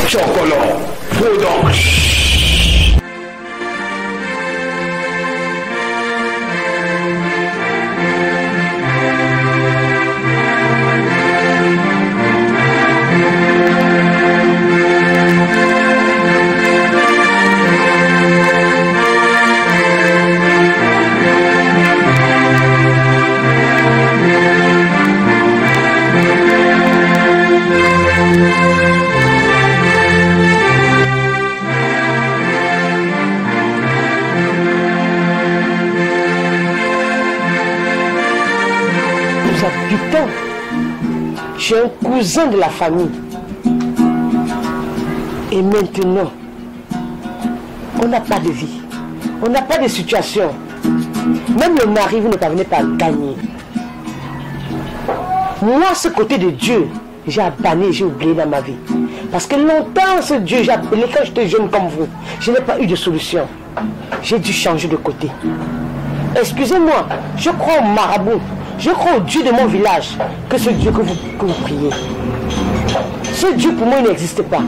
Chocolo, Production. Je suis un cousin de la famille. Et maintenant, on n'a pas de vie. On n'a pas de situation. Même le mari, vous ne parvenez pas à gagner. Moi, ce côté de Dieu, j'ai abandonné, j'ai oublié dans ma vie. Parce que longtemps, ce Dieu, j'ai appelé quand j'étais jeune comme vous. Je n'ai pas eu de solution. J'ai dû changer de côté. Excusez-moi, je crois au marabout. Je crois au Dieu de mon village, que ce Dieu que vous priez. Ce Dieu pour moi il n'existe pas.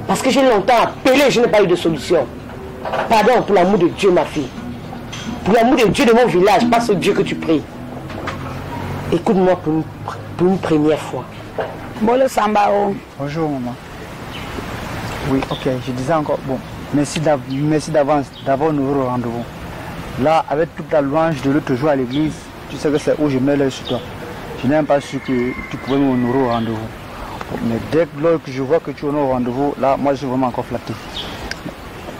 Parce que j'ai longtemps appelé, je n'ai pas eu de solution. Pardon pour l'amour de Dieu ma fille. Pour l'amour de Dieu de mon village, pas ce Dieu que tu pries. Écoute-moi pour une première fois. Bolo Sambao. Bonjour maman. Oui, ok, je disais encore, bon, merci d'avance d'avoir nouveau rendez-vous. Là, avec toute la louange de l'autre jour à l'église, tu sais que c'est où je mets l'œil sur toi. Je n'ai même pas su que tu pouvais m'honorer au rendez-vous. Mais dès que je vois que tu honores au rendez-vous, là, moi, je suis vraiment encore flatté.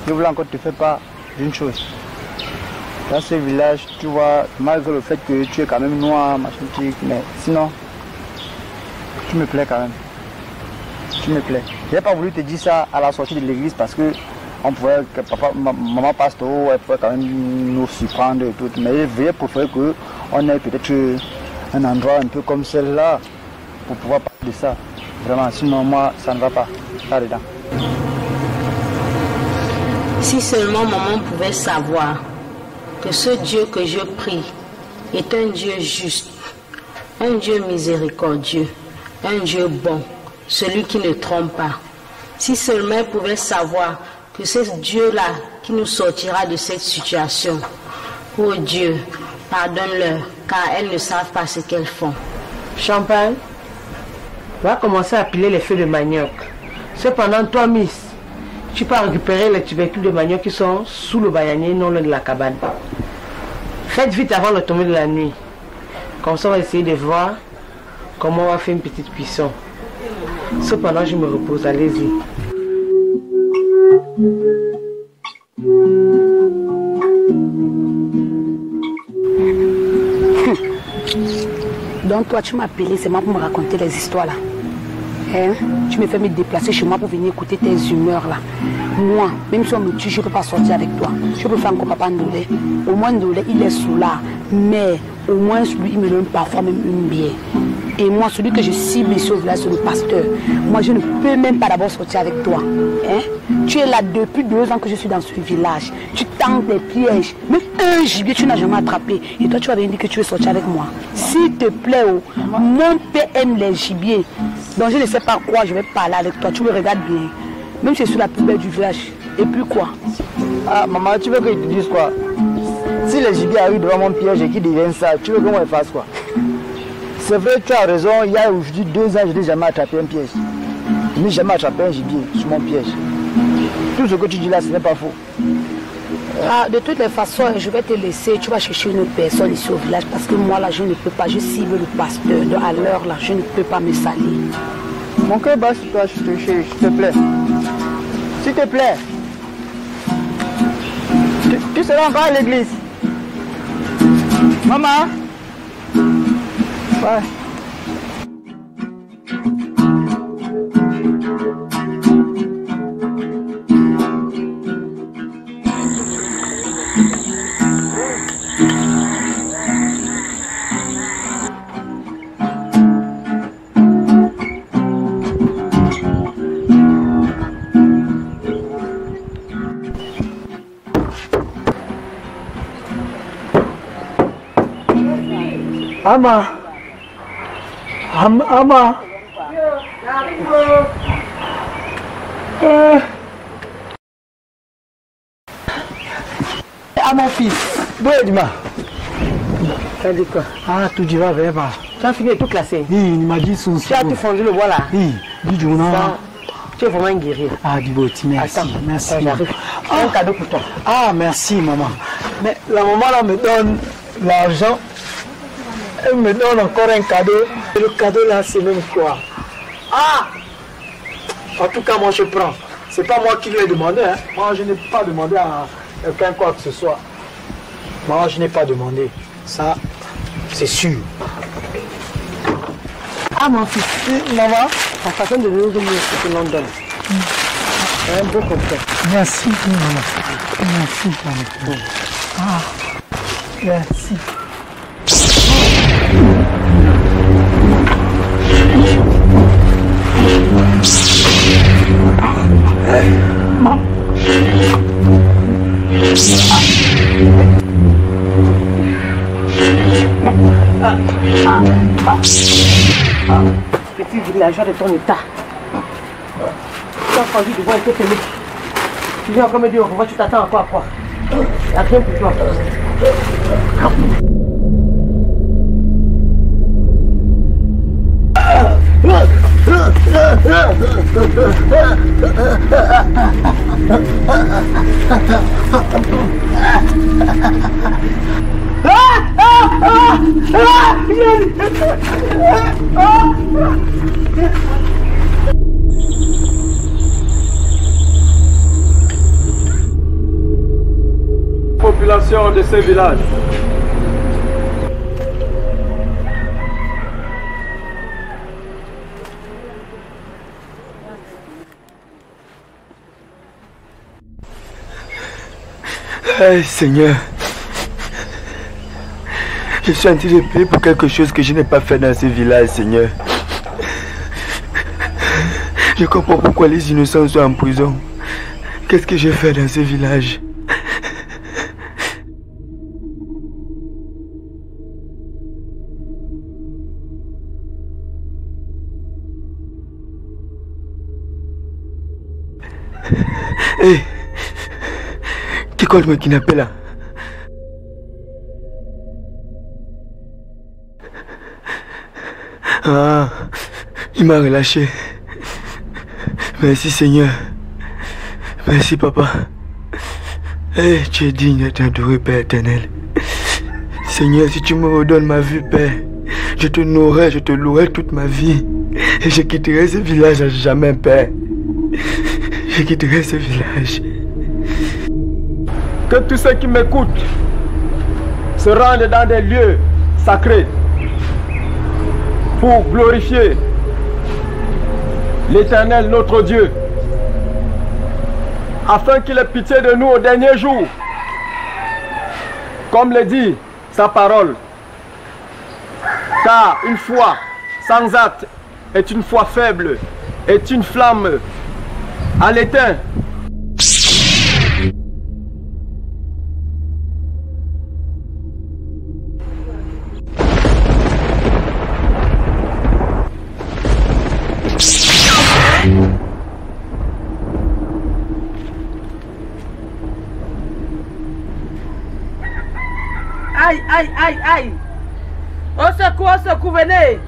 Je voulais encore te faire part d'une chose. Dans ce village, tu vois, malgré le fait que tu es quand même noir, machin truc, mais sinon, tu me plais quand même. Tu me plais. Je n'ai pas voulu te dire ça à la sortie de l'église parce que on pouvait, que papa, maman pasteur, elle pouvait quand même nous surprendre et tout. Mais je préférer qu'on ait peut-être un endroit un peu comme celle-là pour pouvoir parler de ça. Vraiment, sinon moi, ça ne va pas. Là-dedans. Si seulement maman pouvait savoir que ce Dieu que je prie est un Dieu juste, un Dieu miséricordieux, un Dieu bon, celui qui ne trompe pas. Si seulement elle pouvait savoir que c'est Dieu-là qui nous sortira de cette situation. Oh Dieu, pardonne-leur, car elles ne savent pas ce qu'elles font. Champagne, va commencer à piler les feux de manioc. Cependant, toi, Miss, tu peux récupérer les tubercules de manioc qui sont sous le bananier, non loin de la cabane. Faites vite avant le tombée de la nuit. Comme ça, on va essayer de voir comment on va faire une petite cuisson. Cependant, je me repose. Allez-y. Donc toi tu m'as appelé seulement pour me raconter les histoires là. Hein? Tu me fais me déplacer chez moi pour venir écouter tes humeurs là. Moi, même si on me tue, je ne peux pas sortir avec toi. Je peux faire encore papa Ndolé. Au moins Ndolé, il est sous là. Mais au moins lui, il me donne parfois même une bière. Et moi, celui que je cible ici au village, c'est le pasteur. Moi, je ne peux même pas d'abord sortir avec toi. Hein? Tu es là depuis 2 ans que je suis dans ce village. Tu tentes des pièges. Même un gibier, tu n'as jamais attrapé. Et toi, tu vas venir dire que tu veux sortir avec moi. S'il te plaît, oh, mon père aime les gibiers. Donc, je ne sais pas quoi je vais parler avec toi. Tu me regardes bien. Même si je suis la plus belle du village. Et puis quoi? Ah, maman, tu veux que je te dise quoi? Si les gibiers arrivent devant mon piège et qu'ils deviennent ça, tu veux que moi je fasse quoi? C'est vrai, tu as raison, il y a aujourd'hui 2 ans, je n'ai jamais attrapé un piège. Je n'ai jamais attrapé un gibier sur mon piège. Tout ce que tu dis là, ce n'est pas faux. Ah, de toutes les façons, je vais te laisser. Tu vas chercher une personne ici au village parce que moi là, je ne peux pas. Je cible le pasteur. Donc, à l'heure là, je ne peux pas me salir. Mon cœur bat sur toi, s'il te plaît. S'il te plaît. Tu seras encore à l'église. Maman. Ouais. Ama. Ama. mon fils. Oui, dis-moi. Ça dit quoi? Ah, tout va bien, pas. Tu as fini de tout classer? Oui, il m'a dit son. Tu as tout fondu le bois là? Oui, du non. Tu es vraiment un guerrier. Ah, Diboti, merci. Attends, merci. J'arrive. Un cadeau pour toi. Ah, merci, maman. Mais la maman là me donne l'argent. Elle me donne encore un cadeau. Et le cadeau là, c'est même quoi? Ah! En tout cas, moi je prends. C'est pas moi qui lui ai demandé. Hein. Moi, je n'ai pas demandé à quelqu'un quoi que ce soit. Moi, je n'ai pas demandé. Ça, c'est sûr. Ah, mon fils. Maman? Ta façon de nous donner ce que l'on donne. C'est un beau cocktail. Merci, maman. Merci, maman. Ah, merci. Petit villageois de ton état. Tu as entendu de voir un peu t'aimer. Tu viens encore me dire au revoir, tu t'attends encore à quoi? Il n'y a rien pour toi. Population de ce village. Hey, Seigneur, je suis en train de payer pour quelque chose que je n'ai pas fait dans ce village, Seigneur. Je comprends pourquoi les innocents sont en prison. Qu'est-ce que j'ai fait dans ce village? Hey, qui compte me kidnapper là? Ah, il m'a relâché. Merci Seigneur. Merci Papa. Hey, tu es digne d'être adoré, Père éternel. Seigneur, si tu me redonnes ma vie, Père, je te nourrirai, je te louerai toute ma vie. Et je quitterai ce village à jamais, Père. Je quitterai ce village. Que tous ceux qui m'écoutent se rendent dans des lieux sacrés pour glorifier l'Éternel, notre Dieu, afin qu'il ait pitié de nous au dernier jour, comme le dit sa parole. Car une foi sans acte est une foi faible, est une flamme à l'éteint. Aïe, aïe, aïe, aïe. Au secours, venez.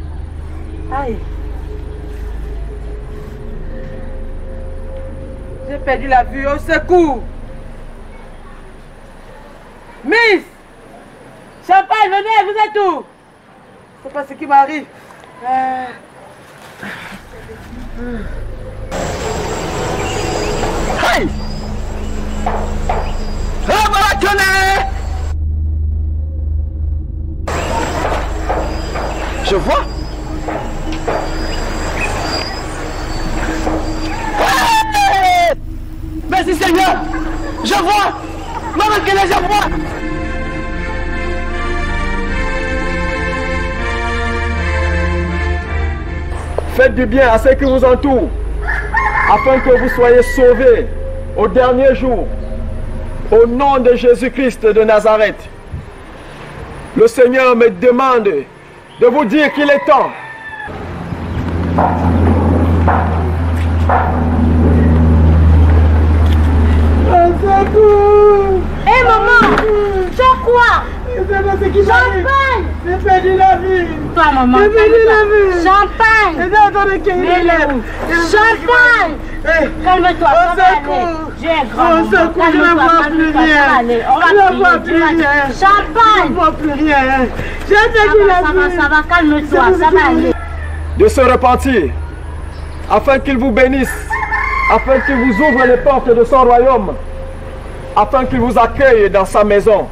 Aïe. J'ai perdu la vue, au secours. Miss Champagne, venez, vous êtes où? C'est pas ce qui m'arrive. Hey! Je vois. Hey! Merci Seigneur. Je vois. Maman, que je vois. Faites du bien à ceux qui vous entourent, afin que vous soyez sauvés au dernier jour. Au nom de Jésus-Christ de Nazareth, le Seigneur me demande de vous dire qu'il est temps. Hé maman! perdu la vie. Toi, maman. J'ai perdu la vie. Champagne. Champagne. Calme-toi, ça va aller. J'ai grand. Je ne vois plus rien. On ne voit plus rien. Champagne. Je ne vois plus rien. J'ai perdu la vie. Ça va, calme-toi, ça va aller. De se repentir, afin qu'il vous bénisse, afin qu'il vous ouvre les portes de son royaume, afin qu'il vous accueille dans sa maison.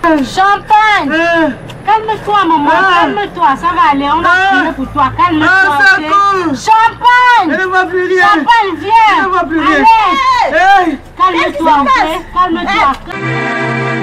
Champagne. Calme-toi, maman, calme-toi, ça va aller, on va prier pour toi, calme-toi. Champagne. Je ne vois plus rien. Champagne, viens. Je ne vois plus rien. Calme-toi, ok? Calme-toi.